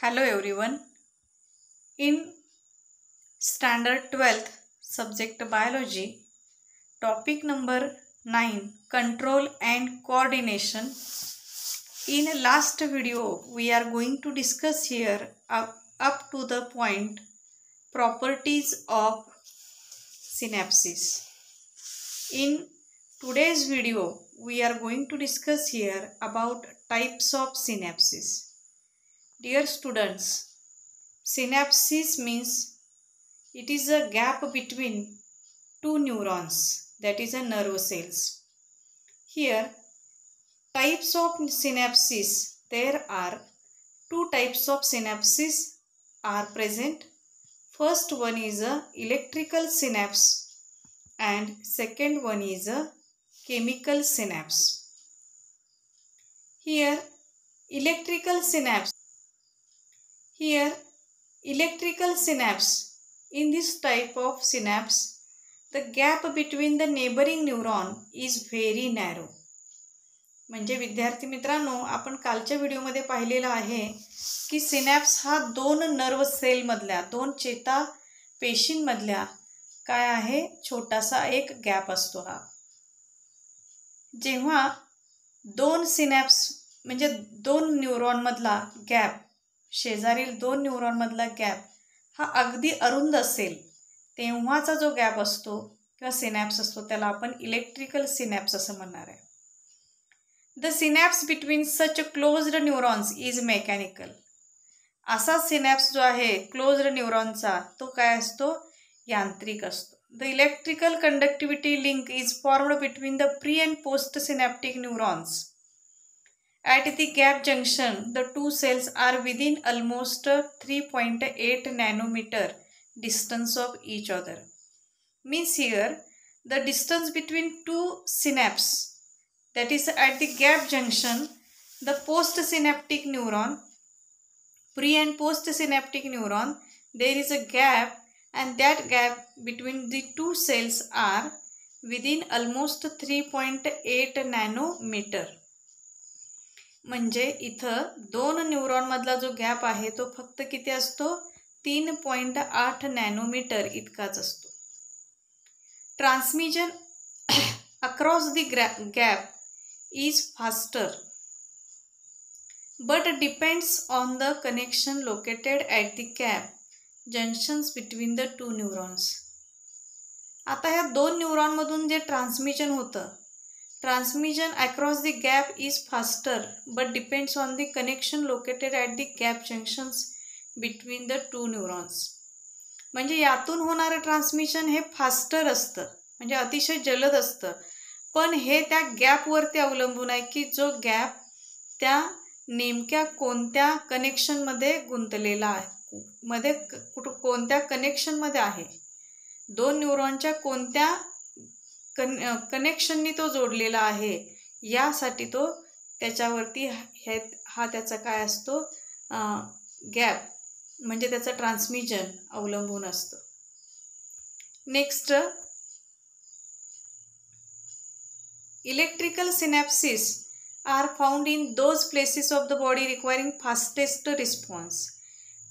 Hello everyone. In standard 12th subject biology, topic number 9, control and coordination. In last video we are going to discuss here up to the point properties of synapses. In today's video we are going to discuss here about types of synapses. Dear students, synapses means it is a gap between two neurons, that is a nerve cells. Here types of synapses, there are two types of synapses are present. First one is a electrical synapse and second one is a chemical synapse. Here electrical synapse, in this type of synapse, the gap between the neighboring neuron is very narrow. म्हणजे विद्यार्थी मित्रांनो, आपण कालच्या व्हिडिओमध्ये पाहिलेला आहे की synapse हा दोन नर्व सेल मधल्या, दोन चेता पेशींमधल्या काय आहे, छोटासा एक गॅप असतो. हा जेव्हा दोन सिनॅप्स म्हणजे दोन न्यूरॉन मधला गॅप, शेजारील दोन न्यूरॉन मधला गॅप हा अगदी अरुंद असेल तेव्हाचा जो गॅप असतो किंवा सिनॅप्स असतो त्याला आपण इलेक्ट्रिकल सिनॅप्स असं म्हणणार आहे. The synapse between such closed neurons is mechanical. असा सिनॅप्स जो आहे क्लोज्ड न्यूरॉनचा तो काय असतो, यांत्रिक असतो. The electrical conductivity link is formed between the pre and post synaptic neurons. At the gap junction, the two cells are within almost 3.8 nanometer distance of each other. Means here, the distance between two synapses, that is at the gap junction, the postsynaptic neuron, pre and postsynaptic neuron, there is a gap, and that gap between the two cells are within almost 3.8 nanometer. म्हणजे इथं दोन neuron मधला जो gap आहे तो फक्त किती असतो, 3.8 नॅनोमीटर इतकाच असतो. Transmission across the gap is faster but depends on the connection located at the gap junctions between the two neurons. आता ह्या दोन न्यूरॉनमधून जे ट्रान्समिशन होतं, transmission across the gap is faster but depends on the connection located at the gap junctions between the two neurons. म्हणजे यातून होणारं transmission हे faster असतं, म्हणजे अतिशय जलद असतं, पण हे त्या गॅपवरती अवलंबून आहे की जो गॅप त्या नेमक्या कोणत्या कनेक्शनमध्ये गुंतलेला आहे, मध्ये कोणत्या कनेक्शनमध्ये आहे, दोन न्यूरॉनच्या कोणत्या कनेक्शननी तो जोडलेला आहे, यासाठी तो त्याच्यावरती हा त्याचा काय असतो, गॅप म्हणजे त्याचं ट्रान्समिशन अवलंबून असतं. Next, electrical synapses are found in those places of the body requiring fastest response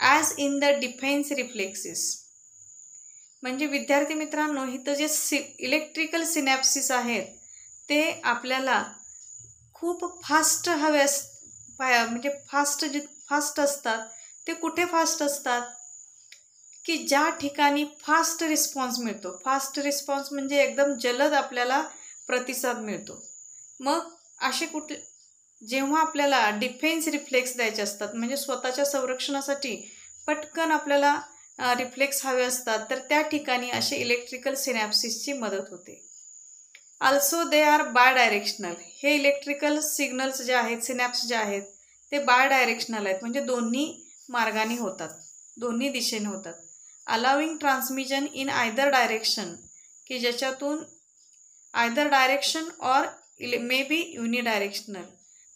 as in the defence reflexes. म्हणजे विद्यार्थी मित्रांनो, इथं जे इलेक्ट्रिकल सिनॅप्सिस आहेत ते आपल्याला खूप फास्ट हवे म्हणजे फास्ट असतात. ते कुठे फास्ट असतात की ज्या ठिकाणी फास्ट रिस्पॉन्स मिळतो. फास्ट रिस्पॉन्स म्हणजे एकदम जलद आपल्याला प्रतिसाद मिळतो. मग असे जेव्हा आपल्याला डिफेन्स रिफ्लेक्स द्यायचे असतात, म्हणजे स्वतःच्या संरक्षणासाठी पटकन आपल्याला रिफ्लेक्स हवे असतात, तर त्या ठिकाणी असे इलेक्ट्रिकल सिनॅप्सिसची मदत होते. Also they are bidirectional. हे इलेक्ट्रिकल सिग्नल्स जे आहेत, सिनॅप्स जे आहेत ते बाय डायरेक्शनल आहेत, म्हणजे दोन्ही मार्गाने होतात, दोन्ही दिशेने होतात. Allowing transmission in either direction, की ज्याच्यातून either direction or may be unidirectional,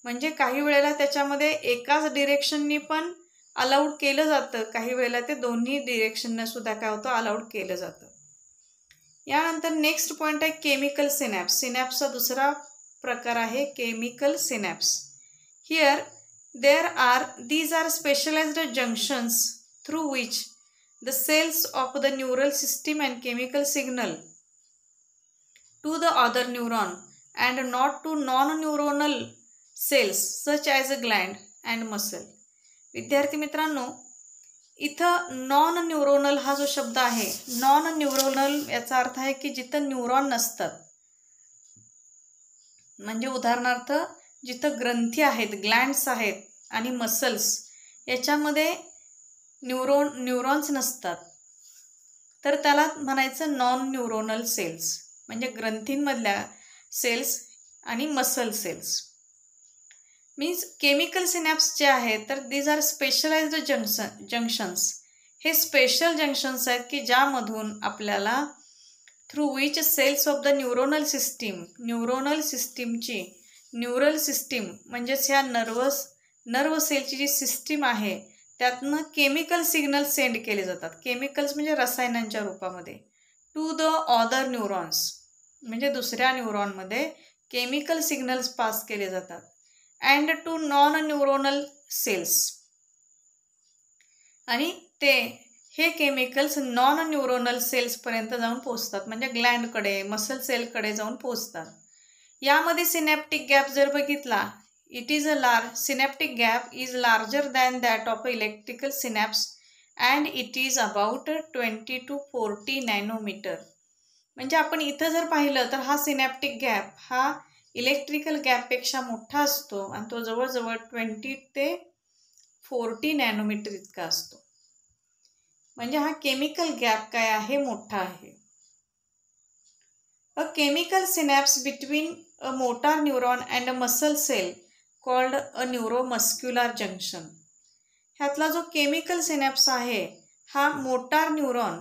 म्हणजे काही वेळेला त्याच्यामध्ये एकाच डिरेक्शननी पण अलाउड केलं जातं, काही वेळेला ते दोन्ही डिरेक्शनने सुद्धा काय होतं, अलाउड केलं जातं. यानंतर नेक्स्ट पॉईंट आहे केमिकल सिनॅप्स. सिनॅप्सचा दुसरा प्रकार आहे chemical synapse. Here These are specialized junctions through which the cells of the neural system and chemical signal to the other neuron and not to non-neuronal cells such as a gland and muscle. विद्यार्थी मित्रांनो, इथं non neuronal हा जो शब्द आहे, non neuronal याचा अर्थ आहे की जिथं न्यूरॉन नसतात. म्हणजे उदाहरणार्थ जिथं ग्रंथी आहेत, ग्लँड्स आहेत आणि मसल्स याच्यामध्ये न्यूरॉन्स नसतात, तर त्याला म्हणायचं नॉन न्यूरोनल सेल्स. म्हणजे ग्रंथींमधल्या सेल्स आणि muscle cells. Means chemical synapse जे आहेत तर दीज आर स्पेशलाइज्ड जंक्शन्स. हे स्पेशल जंक्शन्स आहेत की ज्यामधून आपल्याला through which cells of the neuronal सिस्टीमची न्यूरल सिस्टीम म्हणजेच ह्या नर्व सेलची जी सिस्टीम आहे त्यातनं केमिकल सिग्नल सेंड केले जातात. केमिकल्स म्हणजे रसायनांच्या रूपामध्ये टू द अदर न्यूरॉन्स, म्हणजे दुसऱ्या न्यूरॉनमध्ये केमिकल सिग्नल्स पास केले जातात. And to non neuronal cells, आणि हे केमिकल्स नॉन न्यूरोनल सेल्सपर्यंत जाऊन पोहोचतात, म्हणजे ग्लँडकडे मसल सेलकडे जाऊन पोहोचतात. यामध्ये सिनॅप्टिक गॅप जर बघितला, synaptic gap is larger than that of electrical synapse and it is about 20 to 40 nanometre. म्हणजे आपण इथं जर पाहिलं तर हा सिनॅप्टिक गॅप हा इलेक्ट्रिकल गॅपपेक्षा मोठा असतो आणि तो जवळजवळ 20 ते 40 नॅनोमीटर इतका असतो. म्हणजे हा केमिकल गॅप काय आहे, मोठा आहे. A chemical synapse between a motor neuron and a muscle cell called a neuromuscular junction. ह्यातला जो केमिकल सिनॅप्स आहे हा मोटार न्यूरॉन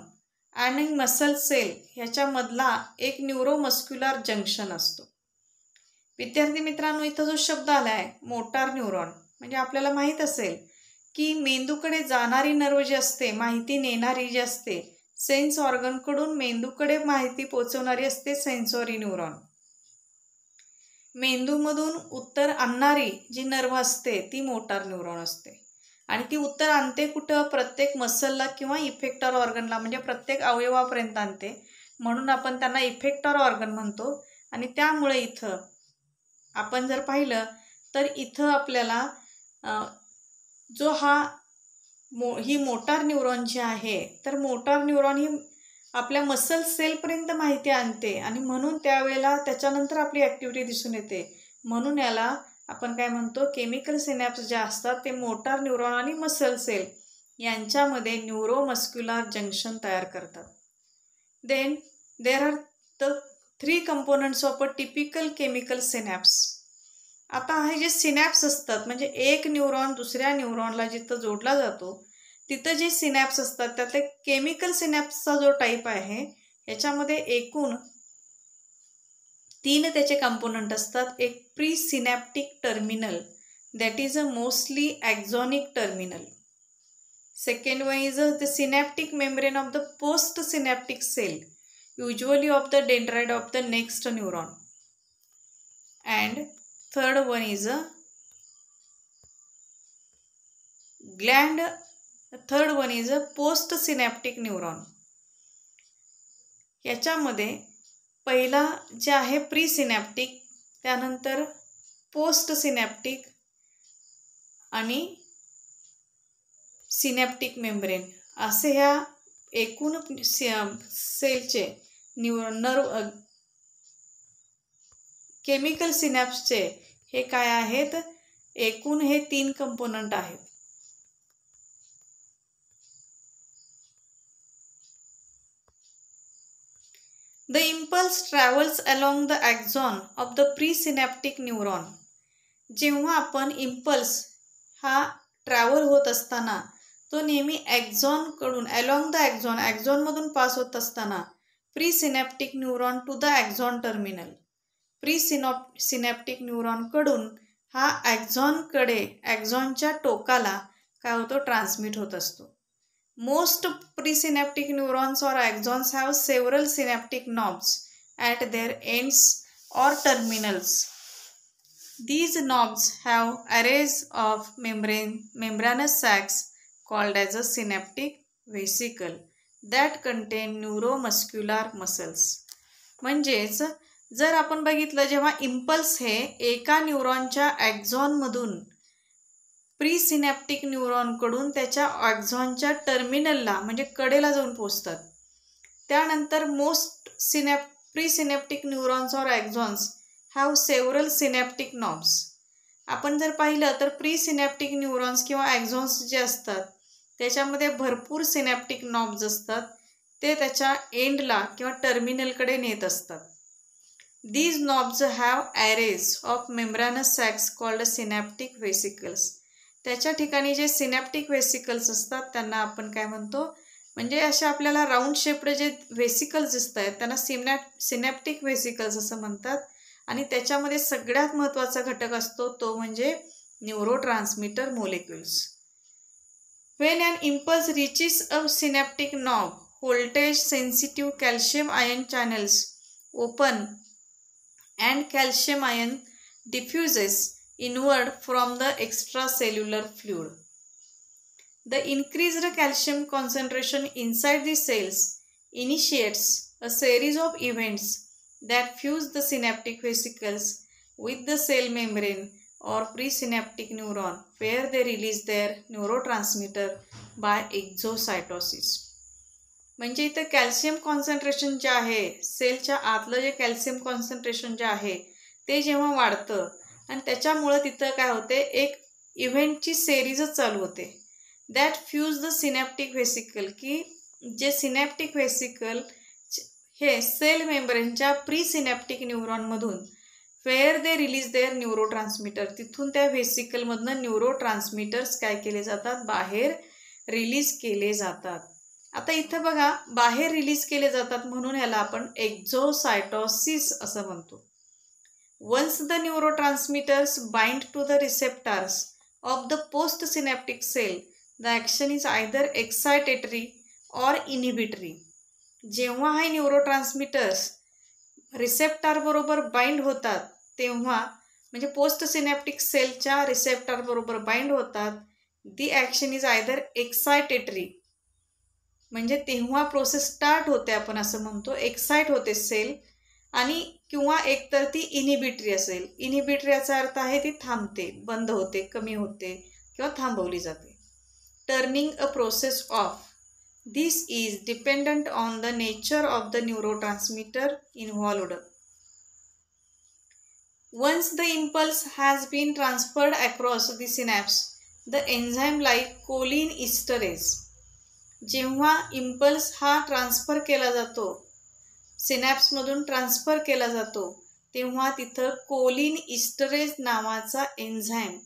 आणि मसल सेल ह्याच्यामधला एक न्यूरोमस्क्युलर जंक्शन असतो. विद्यार्थी मित्रांनो, इथं जो शब्द आला आहे मोटार न्यूरॉन, म्हणजे आपल्याला माहीत असेल की मेंदूकडे जाणारी नर्व जी असते, माहिती नेणारी जी असते, सेन्स ऑर्गनकडून मेंदूकडे माहिती पोचवणारी असते सेन्सॉरी न्यूरॉन. मेंदूमधून उत्तर आणणारी जी नर्व असते ती मोटार न्यूरॉन असते आणि ती उत्तर आणते कुठं, प्रत्येक मसलला किंवा इफेक्टर ऑर्गनला, म्हणजे प्रत्येक अवयवापर्यंत आणते, म्हणून आपण त्यांना इफेक्टर ऑर्गन म्हणतो. आणि त्यामुळे इथं आपण जर पाहिलं तर इथं आपल्याला जो ही मोटार न्यूरॉन जी आहे तर मोटार न्यूरॉन ही आपल्या मसल सेलपर्यंत माहिती आणते आणि म्हणून त्यावेळेला त्याच्यानंतर आपली ॲक्टिव्हिटी दिसून येते. म्हणून याला आपण काय म्हणतो, केमिकल सिनॅप्स जे असतात ते मोटार न्यूरॉन आणि मसल सेल यांच्यामध्ये न्यूरोमस्क्युलर जंक्शन तयार करतात. Then there are the 3 components of a typical chemical synapse. आता हे जे सिनॅप्स असतात म्हणजे एक न्यूरॉन दुसऱ्या न्यूरॉनला जिथं जोडला जातो तिथं जे सिनॅप्स असतात त्यातले केमिकल सिनॅप्सचा जो टाईप आहे ह्याच्यामध्ये एकूण 3 त्याचे कंपोनंट असतात. एक pre synaptic terminal, that is a mostly axonic terminal. Second one is the synaptic membrane of the post synaptic cell, usually of the dendrite of the next neuron. And third one is a gland. Third one is a postsynaptic neuron. याच्यामध्ये पहिला जे आहे pre synaptic, त्यानंतर post synaptic आणि synaptic membrane असे ह्या एकूण सेलचे केमिकल सिनॅप्सचे हे काय आहेत, एकूण हे 3 कंपोनंट आहेत. The impulse travels along the axon of the presynaptic neuron. जेव्हा आपण इम्पल्स हा ट्रॅव्हल होत असताना तो नेहमी ॲक्झॉनकडून अलॉंग द ॲक्झॉनमधून पास होत असताना presynaptic neuron to the axon terminal, synaptic न्यूरॉनकडून हा ॲक्झॉनच्या टोकाला काय होतो, ट्रान्समिट होत असतो. Most presynaptic neurons or axons have several synaptic knobs at their ends or terminals. These knobs have arrays of membranous sacs called as a synaptic vesicle that contain neuromuscular muscles. म्हणजेच जर आपण बघितलं जेव्हा impulse हे एका न्यूरॉनच्या ॲक्झॉनमधून presynaptic न्यूरॉनकडून त्याच्या ॲक्झॉनच्या टर्मिनलला म्हणजे कडेला जाऊन पोचतात. त्यानंतर most presynaptic neurons or axons have several synaptic knobs. आपण जर पाहिलं तर प्रीसिनॅप्टिक न्यूरॉन्स किंवा ॲक्झॉन्स जे असतात त्याच्यामध्ये भरपूर सिनॅप्टिक नॉब्स असतात. ते त्याच्या एंडला किंवा टर्मिनलकडे नेत असतात. These knobs have arrays of membranous sacs called synaptic vesicles. त्याच्या ठिकाणी जे सिनॅप्टिक वेसिकल्स असतात त्यांना आपण काय म्हणतो, म्हणजे अशा आपल्याला राऊंड शेप्ड जे वेसिकल्स दिसत आहेत त्यांना सिनॅप्टिक वेसिकल्स असं म्हणतात. आणि त्याच्यामध्ये सगळ्यात महत्त्वाचा घटक असतो तो म्हणजे neurotransmitter molecules. When an impulse reaches a synaptic knob, voltage sensitive calcium ion channels open and calcium ion diffuses inward from the extracellular fluid. The increased calcium concentration inside the cells initiates a series of events that fuse the synaptic vesicles with the cell membrane or presynaptic neuron where they release their neurotransmitter by exocytosis. म्हणजे इथं calcium concentration जे आहे सेलच्या आतलं जे calcium concentration जे आहे ते जेव्हा वाढतं आणि त्याच्यामुळं तिथं काय होते एक इव्हेंटची सेरीजच चालू होते. That fuse the synaptic vesicle की जे सिनॅप्टिक व्हेसिकल हे सेल मेम्ब्रेनच्या प्रीसिनॅप्टिक न्यूरॉनमधून where they release their neurotransmitter तिथून त्या व्हेसिकलमधनं न्यूरोट्रान्समीटर्स काय केले जातात बाहेर रिलीज केले जातात. आता इथं बघा बाहेर रिलीज केले जातात म्हणून ह्याला आपण एक्झोसायटोसिस असं म्हणतो. Once the neurotransmitters bind to the receptors of the post synaptic cell the action is either excitatory or inhibitory. जेव्हा हे न्यूरोट्रान्समीटर्स रिसेप्टरबरोबर बाइंड होतात तेव्हा म्हणजे पोस्ट सिनॅप्टिक सेलच्या रिसेप्टरबरोबर बाइंड होतात. दी ॲक्शन इज आयदर एक्सायटेटरी म्हणजे तेव्हा प्रोसेस स्टार्ट होते आपण असं म्हणतो एक्साइट होते सेल आणि किंवा एकतर ती इनिबिटरी असेल. इनिबिटरी याचा अर्थ आहे ती थांबते बंद होते कमी होते किंवा थांबवली जाते. Turning a process of this is dependent on the nature of the neurotransmitter involved. Once the impulse has been transferred across the synapse, the enzyme like cholinesterase. जेव्हा इम्पल्स हा ट्रान्सफर केला जातो सिनॅप्समधून ट्रान्सफर केला जातो तेव्हा तिथं कोलिनइस्टरेज नावाचा enzyme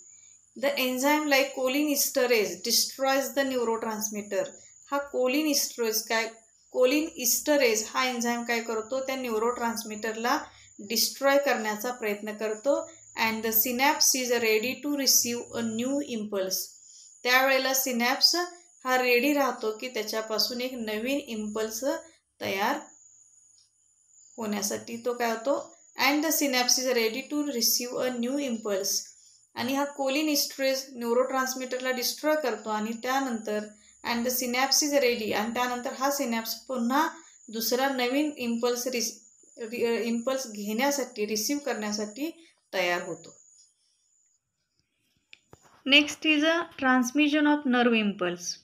the enzyme like cholinesterase destroys the neurotransmitter. हा कोलिनइस्टरेज हा एन्झाईम काय करतो त्या न्यूरोट्रान्समीटरला डिस्ट्रॉय करण्याचा प्रयत्न करतो. And the synapse is ready to receive a new impulse. त्यावेळेला सिनॅप्स हा रेडी राहतो की त्याच्यापासून एक नवीन इम्पल्स तयार होण्यासाठी तो काय होतो. And the synapse is ready to receive a new impulse. आणि हा कोलिनइस्टरेज न्यूरोट्रान्समीटरला डिस्ट्रॉय करतो आणि त्यानंतर and the synapse is ready आणि त्यानंतर हा सिनॅप्स पुन्हा दुसरा नवीन इम्पल्स घेण्यासाठी रिसीव्ह करण्यासाठी तयार होतो. Next is a transmission of nerve impulse.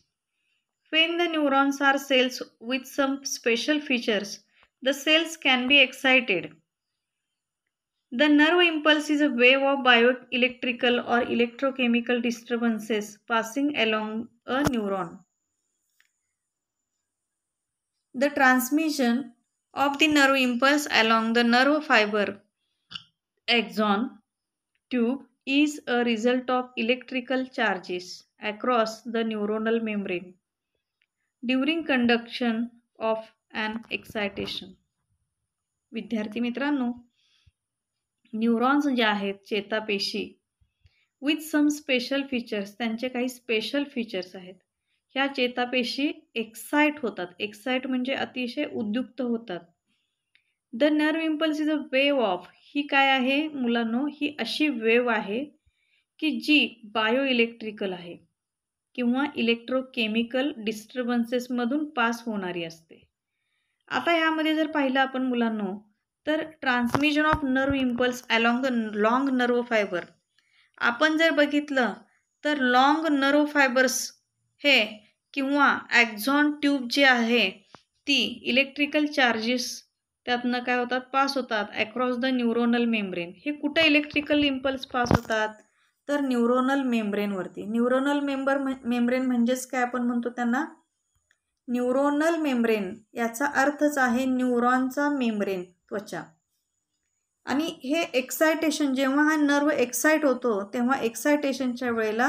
When the neurons are cells with some special features, the cells can be excited. The nerve impulse is a wave of bioelectrical or electrochemical disturbances passing along a neuron. The transmission of the nerve impulse along the nerve fiber axon tube is a result of electrical charges across the neuronal membrane during conduction of an excitation. विद्यार्थी मित्रांनो neurons जे आहेत चेतापेशी with some special features त्यांचे काही special features आहेत. ह्या चेतापेशी excite होतात. एक्साइट म्हणजे अतिशय उद्युक्त होतात. The nerve impulse is a wave of ही काय आहे मुलांनो, ही अशी वेव्ह आहे की जी बायो इलेक्ट्रिकल आहे किंवा इलेक्ट्रोकेमिकल डिस्टर्बन्सेसमधून पास होणारी असते. आता यामध्ये जर पाहिलं आपण मुलांनो, तर transmission of nerve impulse along the long nerve fibre. आपण जर बघितलं तर लॉंग नर्व फायबर्स हे किंवा ॲक्झॉन ट्यूब जे आहे ती इलेक्ट्रिकल चार्जेस त्यातनं काय होतात, पास होतात अक्रॉस द न्यूरोनल मेम्ब्रेन. हे कुठं इलेक्ट्रिकल इम्पल्स पास होतात, तर न्यूरोनल मेम्ब्रेनवरती. न्यूरोनल मेम्ब्रेन म्हणजेच काय आपण म्हणतो त्यांना न्यूरोनल मेम्ब्रेन. याचा अर्थच आहे न्यूरॉनचा मेम्ब्रेन, त्वचा. आणि हे एक्सायटेशन, जेव्हा हा नर्व एक्साइट होतो तेव्हा एक्सायटेशनच्या वेळेला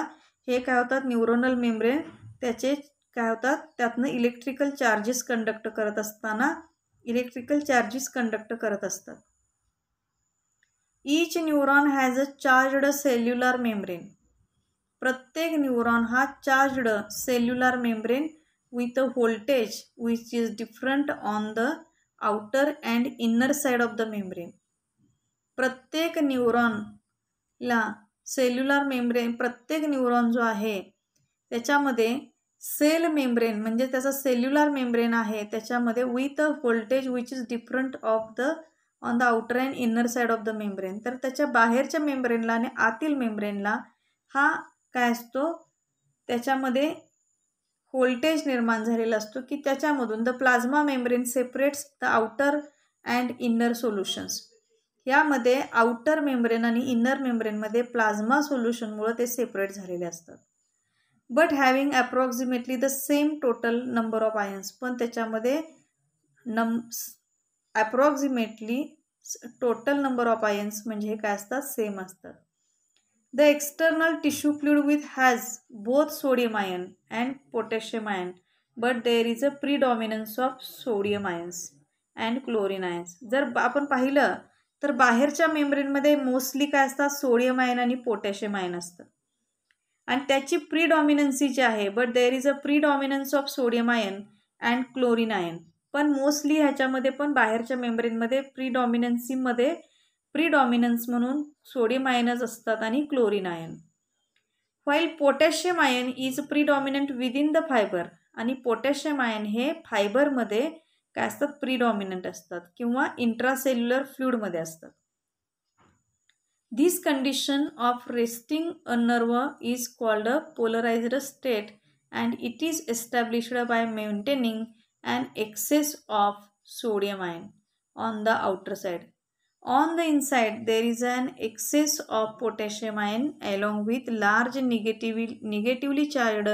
हे काय होतात, न्यूरोनल मेम्ब्रेन त्याचे काय होतात, त्यातनं इलेक्ट्रिकल चार्जेस कंडक्ट करत असतात. Each neuron has a charged cellular membrane. प्रत्येक न्यूरॉन हा charged cellular membrane with a voltage which is different on the outer and inner side of the membrane. प्रत्येक न्यूरॉनला cellular membrane, प्रत्येक neuron जो आहे त्याच्यामध्ये sale membrane म्हणजे त्याचा cellular membrane आहे, त्याच्यामध्ये with a voltage which is different on the outer and inner side of the membrane. तर त्याच्या बाहेरच्या मेम्ब्रेनला आणि आतील मेम्ब्रेनला हा काय असतो, त्याच्यामध्ये व्होल्टेज निर्माण झालेला असतो की त्याच्यामधून the plasma membrane separates the outer and inner solutions. यामध्ये आउटर मेम्ब्रेन आणि इनर मेम्ब्रेनमध्ये प्लाझ्मा सोल्युशनमुळे ते सेपरेट झालेले असतात. But having approximately the same total number of ions. पण त्याच्यामध्ये approximately total number of ions म्हणजे हे काय असतात, सेम असतात. The external tissue fluid with has both sodium ion and potassium ion, but there is a predominance of sodium ions and chlorine ions. जर आपण पाहिलं तर बाहेरच्या मेम्ब्रेनमध्ये मोस्टली काय असतात, सोडियम आयन आणि पोटॅशियम आयन असतात आणि त्याची प्रीडॉमिनन्सी जी आहे, but there is a predominance of sodium ion and chlorine ion. पण मोस्टली ह्याच्यामध्ये पण बाहेरच्या मेम्ब्रेनमध्ये प्रीडॉमिनन्स म्हणून सोडियम आयनच असतात आणि chlorine ion. While potassium ion is predominant within the fibre. आणि पोटॅशियम आयन हे फायबरमध्ये काय असतात, प्रीडॉमिनंट असतात किंवा इंट्रासेल्युलर फ्लुइडमध्ये असतात. This condition of resting a nerve is called a polarised state and it is established by maintaining an excess of sodium ion on the outer side. On the inside, there is an excess of potassium ion along with large negatively charged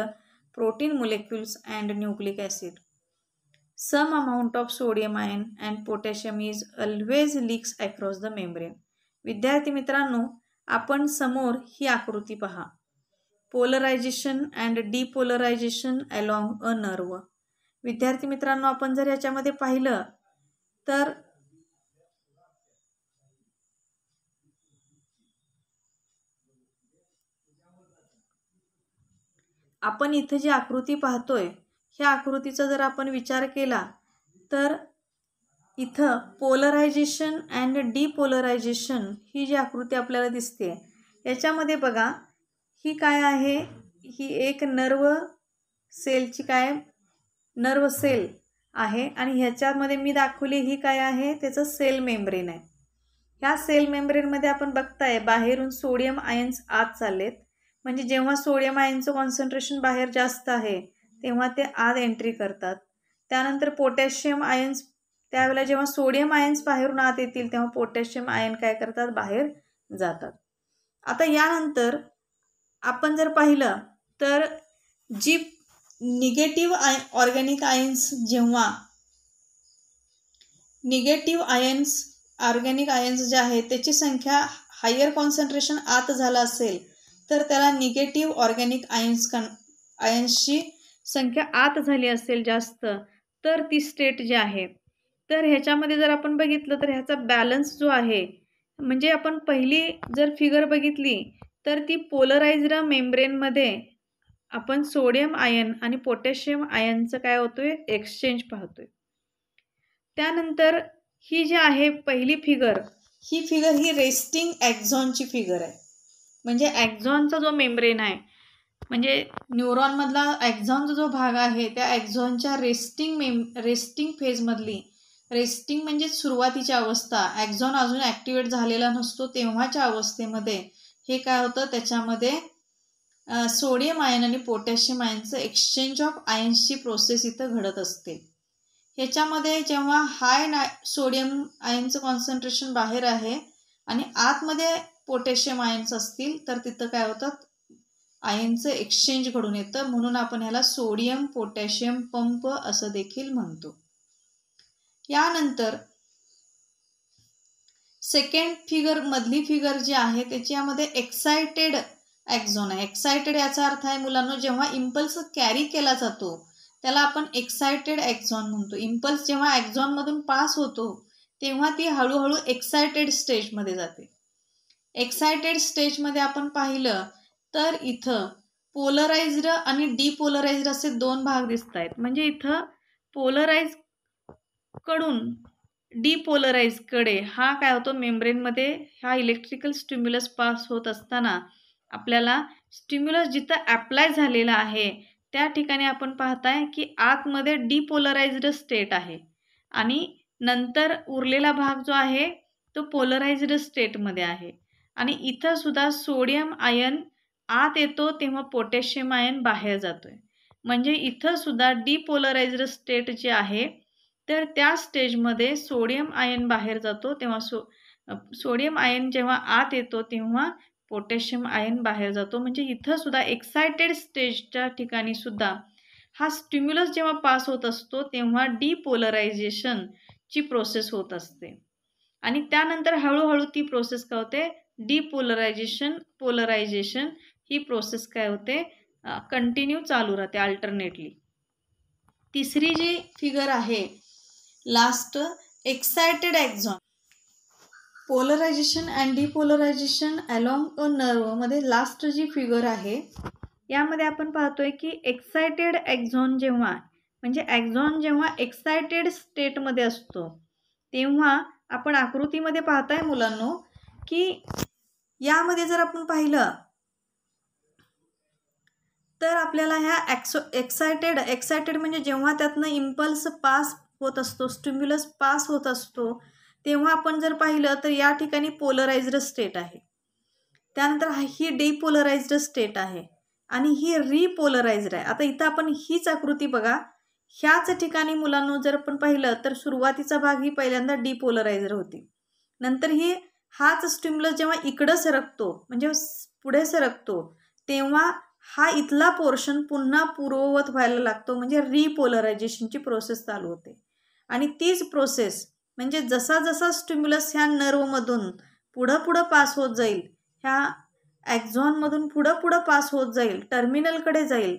protein molecules and nucleic acid. Some amount of sodium ion and potassium is always leaks across the membrane. विद्यार्थी मित्रांनो, आपण समोर ही आकृती पहा. Polarisation and depolarisation along a nerve. विद्यार्थी मित्रांनो, आपण जर याच्यामध्ये पाहिलं तर आपण इथे जी आकृती पाहतोय ह्या आकृतीचा जर आपण विचार केला तर इथं पोलरायझेशन अँड डिपोलरायझेशन ही जी आकृती आपल्याला दिसते याच्यामध्ये बघा, ही काय आहे, ही एक नर्व सेलची नर्व सेल आहे आणि ह्याच्यामध्ये मी दाखवली ही काय आहे, त्याचं सेल मेम्ब्रेन आहे. ह्या सेल मेम्ब्रेनमध्ये आपण बघताय बाहेरून सोडियम आयन्स आत चाललेत. म्हणजे जेव्हा सोडियम आयनचं कॉन्सन्ट्रेशन बाहेर जास्त आहे तेव्हा ते आत एंट्री करतात. त्यानंतर पोटॅशियम आयन्स, त्यावेळेला जेव्हा सोडियम आयन्स बाहेरून आत येतील तेव्हा पोटॅशियम आयन काय करतात, बाहेर जातात. आता यानंतर आपण जर पाहिलं तर जी निगेटिव्ह ऑर्गॅनिक आयन्स, जेव्हा ऑर्गॅनिक आयन्स जे आहेत त्याची संख्या हायर कॉन्सन्ट्रेशन आत झाला असेल तर त्याला निगेटिव्ह ऑर्गॅनिक आयन्सची संख्या आत झाली असेल जास्त तर ती स्टेट जी आहे, तर ह्याच्यामध्ये जर आपण बघितलं तर ह्याचा बॅलन्स जो आहे, म्हणजे आपण पहिली जर फिगर बघितली तर ती पोलराइज्ड मेम्ब्रेनमध्ये आपण सोडियम आयन आणि पोटॅशियम आयनचं काय होतोय, एक्सचेंज पाहतोय. त्यानंतर ही जी आहे पहिली फिगर, ही फिगर ही रेस्टिंग ॲक्झॉनची फिगर आहे. म्हणजे ॲक्झॉनचा जो मेम्ब्रेन आहे, म्हणजे न्यूरॉनमधला ॲक्झॉनचा जो भाग आहे त्या ॲक्झॉनच्या रेस्टिंग फेजमधली, रेस्टिंग म्हणजे सुरुवातीची अवस्था, ॲक्झॉन अजून ॲक्टिवेट झालेला नसतो तेव्हाच्या अवस्थेमध्ये हे काय होतं, त्याच्यामध्ये सोडियम आयन आणि पोटॅशियम आयनचं एक्सचेंज ऑफ आयन्सची प्रोसेस इथं घडत असते. ह्याच्यामध्ये जेव्हा सोडियम आयनचं कॉन्सन्ट्रेशन बाहेर आहे आणि आतमध्ये पोटॅशियम आयन्स असतील तर तिथं काय होतं, आयनचं एक्सचेंज घडून येतं. म्हणून आपण ह्याला सोडियम पोटॅशियम पंप असं देखील म्हणतो. यानंतर सेकंड फिगर मधली फिगर जी आहे त्याच्यामध्ये एक्सायटेड ॲक्झॉन आहे. एक्सायटेड याचा अर्थ आहे मुलांना, जेव्हा इम्पल्स कॅरी केला जातो त्याला आपण एक्सायटेड ॲक्झॉन म्हणतो. इम्पल्स जेव्हा ॲक्झॉनमधून पास होतो तेव्हा ती हळूहळू एक्सायटेड स्टेजमध्ये जाते. एक्सायटेड स्टेजमध्ये आपण पाहिलं तर इथं पोलराइज्ड आणि डिपोलराइज्ड असे दोन भाग दिसत आहेत. म्हणजे इथं पोलराइज कडून डिपोलराइजकडे हा काय होतो, मेम्ब्रेनमध्ये हा इलेक्ट्रिकल स्टिम्युलस पास होत असताना आपल्याला स्टिम्युलस जिथं ॲप्लाय झालेला आहे त्या ठिकाणी आपण पाहताय की आतमध्ये डिपोलराइज्ड स्टेट आहे आणि नंतर उरलेला भाग जो आहे तो पोलराइज्ड स्टेटमध्ये आहे. आणि इथं सुद्धा सोडियम आयन आत येतो तेव्हा पोटॅशियम आयन बाहेर जातोय. म्हणजे इथं सुद्धा डिपोलराइज्ड स्टेट जे आहे तर त्या स्टेजमध्ये सोडियम आयन बाहेर जातो तेव्हा सोडियम आयन जेव्हा आत येतो तेव्हा पोटॅशियम आयन बाहेर जातो. म्हणजे इथं सुद्धा एक्सायटेड स्टेजच्या ठिकाणी सुद्धा हा स्टिम्युलस जेव्हा पास होत असतो तेव्हा डिपोलरायझेशनची प्रोसेस होत असते आणि त्यानंतर हळूहळू ती प्रोसेस काय होते, पोलरायझेशन ही प्रोसेस काय होते, कंटिन्यू चालू राहते अल्टरनेटली. तिसरी जी फिगर आहे last, excited axon. Polarisation and depolarisation along a nerve मध्ये लास्ट जी फिगर आहे यामध्ये आपण पाहतोय की एक्सायटेड ॲक्झॉन जेव्हा, म्हणजे ॲक्झॉन जेव्हा एक्सायटेड स्टेटमध्ये असतो तेव्हा आपण आकृतीमध्ये पाहताय मुलांनो की यामध्ये जर आपण पाहिलं तर आपल्याला ह्या एक्सायटेड म्हणजे जेव्हा त्यातनं इम्पल्स पास होत असतो, स्टिम्युलस पास होत असतो तेव्हा आपण जर पाहिलं तर या ठिकाणी पोलराइज्ड स्टेट आहे. त्यानंतर ही डिपोलराइज्ड स्टेट आहे आणि ही रिपोलराइज्ड आहे. आता इथं आपण हीच आकृती बघा, ह्याच ठिकाणी मुलांनो जर आपण पाहिलं तर सुरुवातीचा भाग ही पहिल्यांदा डिपोलराइज्ड होती. नंतर हाच स्टिम्युलस जेव्हा इकडं सरकतो म्हणजे पुढे सरकतो तेव्हा हा इथला पोर्शन पुन्हा पूर्ववत व्हायला लागतो, म्हणजे रिपोलरायझेशनची प्रोसेस चालू होते. आणि तीच प्रोसेस म्हणजे जसा जसा स्टिम्युलस ह्या नर्वमधून पुढं पास होत जाईल, ह्या ॲक्झॉनमधून पुढं पास होत जाईल, टर्मिनलकडे जाईल,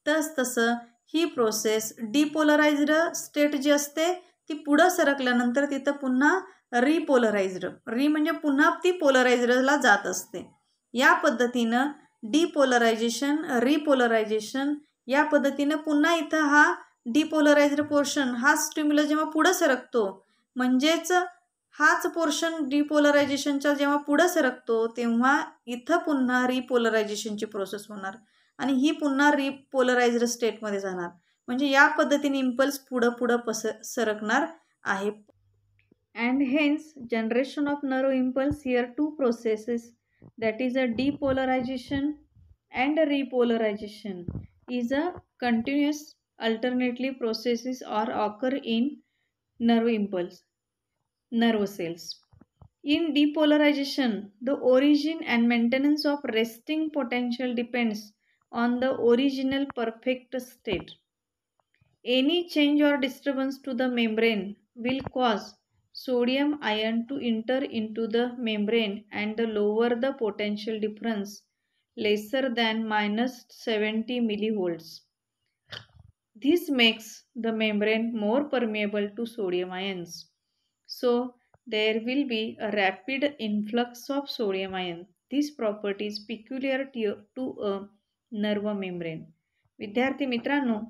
तसं ही प्रोसेस डिपोलराइज्ड स्टेट जी असते ती पुढं सरकल्यानंतर तिथं पुन्हा रिपोलराइज्ड, म्हणजे पुन्हा ती पोलराइज्डला जात असते. या पद्धतीनं डिपोलरायझेशन, रिपोलरायझेशन या पद्धतीनं पुन्हा इथं हा डिपोलराइज्ड पोर्शन हा स्टिम्युलस जेव्हा पुढं सरकतो म्हणजेच हाच पोर्शन डिपोलरायझेशनच्या जेव्हा पुढं सरकतो तेव्हा इथं पुन्हा रिपोलरायझेशनची प्रोसेस होणार आणि ही पुन्हा रिपोलराइज्ड स्टेटमध्ये जाणार. म्हणजे या पद्धतीने इम्पल्स पुढं सरकणार आहे. And hence generation of nerve impulse here two processes, that is a depolarization and a repolarization is a continuous alternately processes or occur in nerve cells. In depolarization, the origin and maintenance of resting potential depends on the original perfect state. Any change or disturbance to the membrane will cause sodium ion to enter into the membrane and lower the potential difference lesser than -70 millivolts. This makes the membrane more permeable to sodium ions. So there will be a rapid influx of sodium ion. This property is peculiar to a nerve membrane. विद्यार्थी मित्रांनो,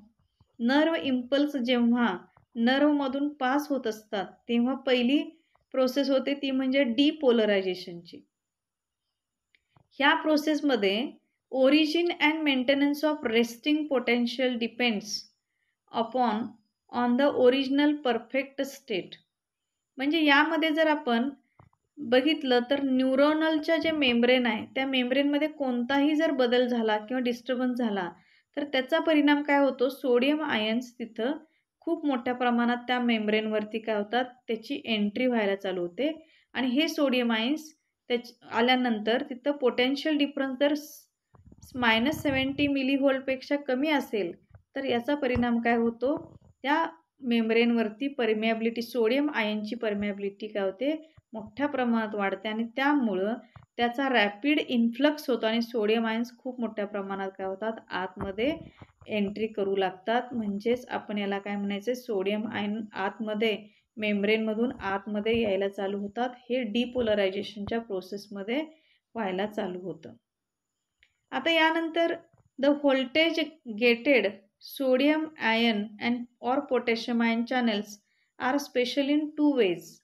nerve impulse जेव्हा नर्वमधून pass होत असतात तेव्हा पहिली process होते ती म्हणजे डिपोलरायझेशनची. ह्या प्रोसेसमध्ये origin and maintenance of resting potential depends upon on the original perfect state. म्हणजे यामध्ये जर आपण बघितलं तर न्यूरोनलच्या जे मेम्ब्रेन आहे त्या मेम्ब्रेनमध्ये कोणताही जर बदल झाला किंवा डिस्टर्बन्स झाला तर त्याचा परिणाम काय होतो, सोडियम आयन्स तिथं खूप मोठ्या प्रमाणात त्या मेम्ब्रेनवरती काय होतात, त्याची एंट्री व्हायला चालू होते. आणि हे सोडियम आयन्स आल्यानंतर तिथं पोटेन्शियल डिफरन्स जर -70 मिलीव्होल्टपेक्षा कमी असेल तर याचा परिणाम काय होतो, त्या मेम्ब्रेनवरती परमिएबिलिटी, सोडियम आयनची परमिएबिलिटी काय होते, मोठ्या प्रमाणात वाढते आणि त्यामुळं त्याचा रॅपिड इन्फ्लक्स होतो आणि सोडियम आयन्स खूप मोठ्या प्रमाणात काय होतात, आतमध्ये एंट्री करू लागतात. म्हणजेच आपण याला काय म्हणायचं, सोडियम आयन आतमध्ये मेम्ब्रेनमधून आतमध्ये यायला चालू होतात. हे डिपोलरायझेशनच्या प्रोसेसमध्ये व्हायला चालू होतं. आता यानंतर the voltage gated sodium ion and or potassium ion channels are special in 2 ways.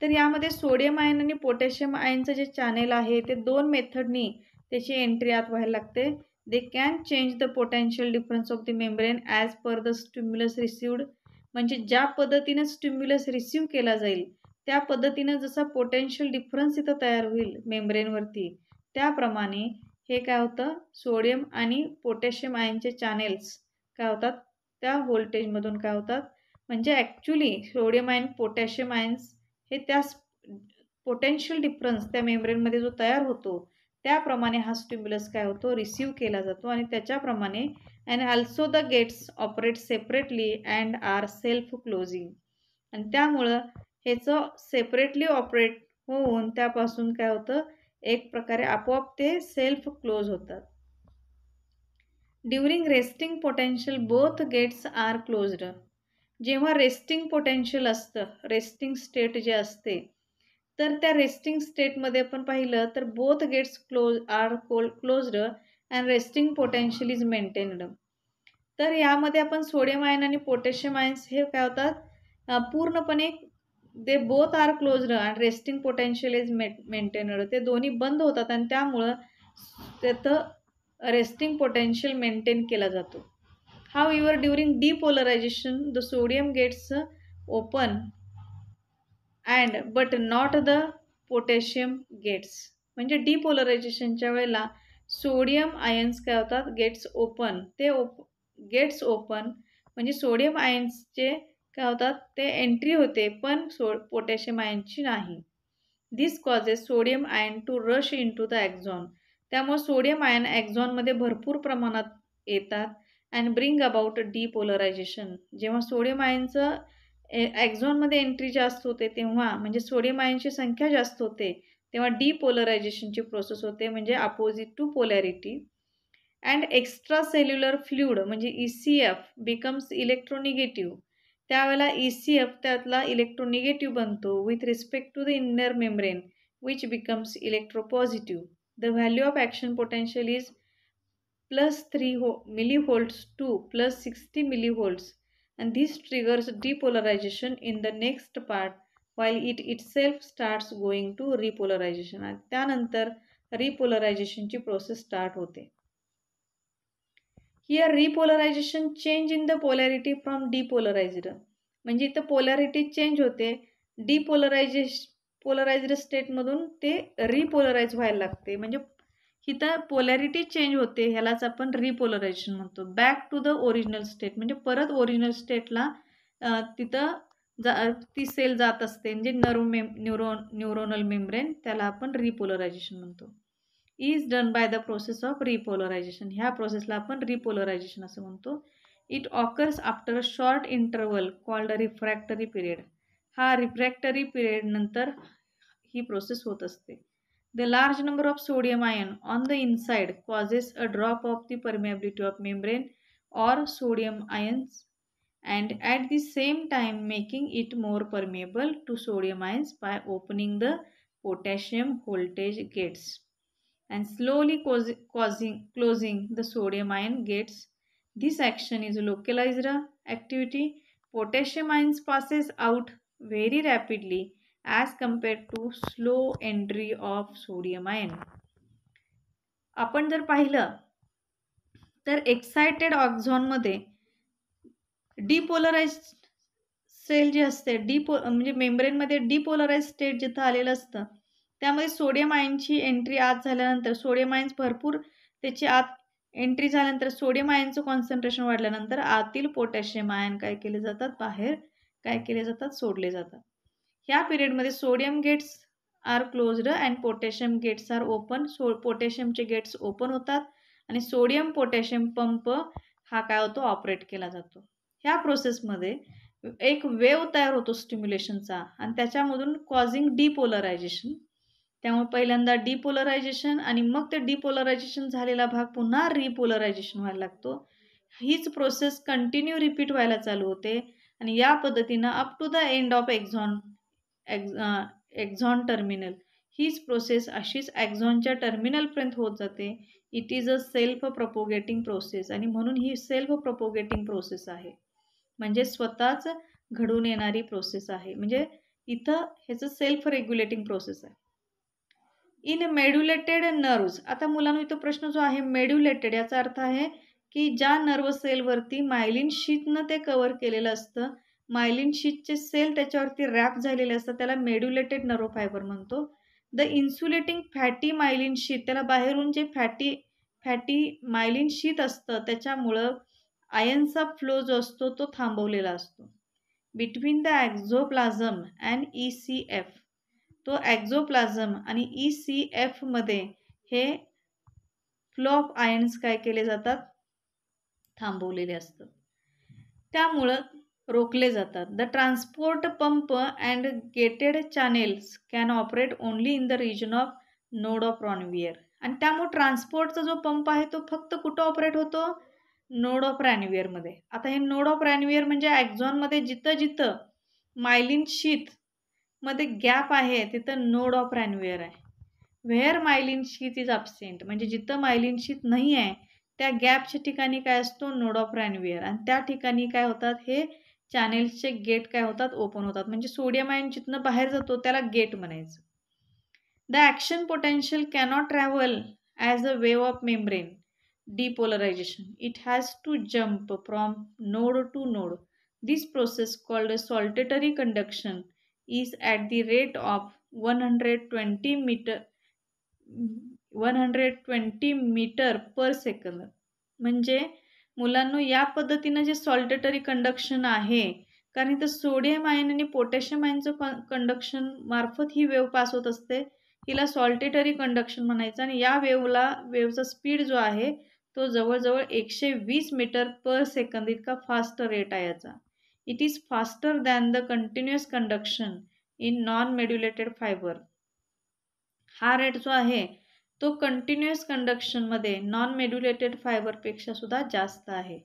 तर यामध्ये सोडियम आयन आणि पोटॅशियम आयनचं जे चॅनेल आहे ते 2 मेथडनी त्याची एंट्री आत व्हायला लागते. They can change the potential difference of the membrane as per the stimulus received. म्हणजे ज्या पद्धतीनं स्टिम्युलस रिसीव्ह केला जाईल त्या पद्धतीनं जसा पोटेन्शियल डिफरन्स इथं तयार होईल मेम्ब्रेनवरती, त्याप्रमाणे हे काय होतं, सोडियम आणि पोटॅशियम आयनचे चॅनेल्स काय होतात, त्या व्होल्टेजमधून काय होतात. म्हणजे actually sodium ion, potassium ions हे त्या पोटेन्शियल डिफरन्स त्या मेम्ब्रेनमध्ये जो तयार होतो त्याप्रमाणे हा स्टिम्युलस काय होतो, रिसीव्ह केला जातो आणि त्याच्याप्रमाणे and also the gates operate separately and are self closing. आणि त्यामुळं ह्याचं सेपरेटली ऑपरेट होऊन त्यापासून काय होतं, एक प्रकारे आपोआप ते सेल्फ क्लोज होतात. During resting potential both gates are closed. जेव्हा रेस्टिंग पोटेन्शियल असतं, रेस्टिंग स्टेट जे असते, तर त्या रेस्टिंग स्टेटमध्ये आपण पाहिलं तर both gates closed and resting potential is maintained. तर यामध्ये आपण सोडियम आयन आणि पोटॅशियम आयन्स हे काय होतात, पूर्णपणे they both are closed and resting potential is maintained. ते दोन्ही बंद होतात आणि त्यामुळं त्याचं रेस्टिंग पोटेन्शियल मेंटेन केला जातो. However, during depolarization, the sodium gets open and but not the potassium gets. म्हणजे डिपोलरायझेशनच्या वेळेला सोडियम आयन्स काय होतात, गेट्स ओपन. ते गेट्स ओपन म्हणजे सोडियम आयन्सचे काय होतात, ते एंट्री होते पण पोटॅशियम आयनची नाही. This causes sodium ion to rush into the axon. त्यामुळे सोडियम आयन एक्झॉनमध्ये भरपूर प्रमाणात येतात अँड ब्रिंग अबाउट डिपोलरायझेशन. जेव्हा सोडियम आयनचं एक्झॉनमध्ये एंट्री जास्त होते तेव्हा, म्हणजे सोडियम आयनची संख्या जास्त होते तेव्हा डिपोलरायझेशनची प्रोसेस होते, म्हणजे opposite to polarity. And extra cellular fluid म्हणजे ECF बिकम्स इलेक्ट्रोनिगेटिव्ह. त्यावेळेला ECF त्यातला इलेक्ट्रोनिगेटिव्ह बनतो with respect to the inner membrane which becomes electropositive. The value of action potential is +3 millivolts to +60 millivolts, and this triggers depolarization in the next part while it itself starts going to repolarization. आणि त्यानंतर repolarizationची process start होते. Here repolarization change in the polarity from depolarized. म्हणजे इथं polarity change होते, पोलरायझ्ड स्टेटमधून ते repolarise व्हायला लागते. म्हणजे इथं पोलॅरिटी चेंज होते, ह्यालाच आपण रिपोलरायझेशन म्हणतो. Back to the original state म्हणजे परत ओरिजिनल स्टेटला तिथं ती सेल जात असते. म्हणजे न्यूरोनल मेम्ब्रेन, त्याला आपण रिपोलरायझेशन म्हणतो. Is done by the process of repolarisation. ह्या प्रोसेसला आपण रिपोलरायझेशन असं म्हणतो. It occurs after a short interval called a refractory period. हा रिफ्रॅक्टरी पिरियड नंतर ही प्रोसेस होत असते. The large number of sodium ion on the inside causes a drop of the permeability of membrane or sodium ions, and at the same time making it more permeable to sodium ions by opening the potassium voltage gates and slowly closing the sodium ion gates. This action is localized activity. Potassium ions passes out very rapidly as compared to slow entry of sodium ion. आपण जर पाहिलं तर excited ऑक्झॉनमध्ये depolarise cell जी असते म्हणजे मेम्ब्रेनमध्ये depolarise state जिथं आलेलं असतं त्यामध्ये सोडियम आयनची एंट्री आत झाल्यानंतर सोडियम आयन्स भरपूर त्याची आत एंट्री झाल्यानंतर सोडियम आयनचं कॉन्सन्ट्रेशन वाढल्यानंतर आतील पोटॅशियम आयन काय केले जातात, बाहेर काय केले जातात, सोडले जातात. ह्या पिरियडमध्ये sodium gates are closed and potassium gates are open. पोटॅशियमचे गेट्स ओपन होतात आणि सोडियम पोटॅशियम पंप हा काय होतो, ऑपरेट केला जातो. ह्या प्रोसेसमध्ये एक वेव तयार होतो स्टिम्युलेशनचा आणि त्याच्यामधून कॉझिंग डिपोलरायझेशन. त्यामुळे पहिल्यांदा डिपोलरायझेशन आणि मग ते डिपोलरायझेशन झालेला भाग पुन्हा रिपोलरायझेशन व्हायला लागतो. हीच प्रोसेस कंटिन्यू रिपीट व्हायला चालू होते आणि या पद्धतीनं up to the end of axon terminal हीच प्रोसेस अशीच एक्झॉनच्या टर्मिनलपर्यंत होत जाते. It is a self propagating process आणि म्हणून ही सेल्फ प्रपोगेटिंग प्रोसेस आहे, म्हणजे स्वतःच घडून येणारी प्रोसेस आहे. म्हणजे इथं ह्याचं सेल्फ रेग्युलेटिंग प्रोसेस आहे. इन मेड्युलेटेड नर्व्स, आता मुलांना इथं प्रश्न जो आहे मेड्युलेटेड याचा अर्थ आहे की ज्या नर्व सेलवरती मायलिन शीथनं ते कव्हर केलेलं असतं, मायलिन शीथचे सेल त्याच्यावरती रॅप झालेले असतात, त्याला मेड्युलेटेड नर्व फायबर म्हणतो. The insulating fatty myelin sheath, त्याला बाहेरून जे फॅटी मायलिन शीथ असतं त्याच्यामुळं आयनचा फ्लो जो असतो तो थांबवलेला असतो. बिटवीन द एक्झोप्लाझम अँड ECF, तो एक्झोप्लाझम आणि ECF मध्ये हे फ्लो ऑफ आयन्स काय केले जातात, थांबवलेले असतात, त्यामुळं रोखले जातात. The transport pump and gated channels can operate only in the region of node of Ranvier. आणि त्यामुळे ट्रान्सपोर्टचा जो पंप आहे तो फक्त कुठं ऑपरेट होतो, नोड ऑफ रॅनवियरमध्ये. आता हे नोड ऑफ रॅनवियर म्हणजे ॲक्झॉनमध्ये जिथं मायलिन शीथ मध्ये गॅप आहे तिथं नोड ऑफ रॅनवियर आहे. Where myelin sheath is absent, म्हणजे जिथं मायलिन शीथ नाही आहे त्या गॅपच्या ठिकाणी काय असतो, नोड ऑफ रॅनवियर. आणि त्या ठिकाणी काय होतात, हे चॅनेल्सचे गेट काय होतात, ओपन होतात. म्हणजे सोडियम आयन जिथनं बाहेर जातो त्याला गेट म्हणायचं. The action potential cannot travel as a wave of membrane depolarization. It has to jump from node to node. This process, called saltatory conduction, is at the rate of 120 meter per second. म्हणजे मुलांनो या पद्धतीनं जे saltatory conduction आहे, कारण इथं sodium ion आणि potassium आयनचं conduction मार्फत ही वेव पास होत असते, हिला सॉल्टेटरी कंडक्शन म्हणायचं. आणि या वेवचा स्पीड जो आहे तो जवळजवळ 120 मीटर पर सेकंद इतका फास्ट रेट आहे याचा. It is faster than the continuous conduction in non medullated fibre. हा रेट जो आहे तो कंटिन्युअस कंडक्शनमध्ये नॉन मेड्युलेटेड फायबरपेक्षा सुद्धा जास्त आहे.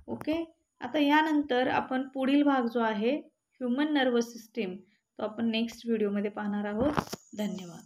ओके, आता यानंतर आपण पुढील भाग जो आहे ह्युमन नर्वस सिस्टीम तो आपण नेक्स्ट व्हिडिओमध्ये पाहणार आहोत. धन्यवाद.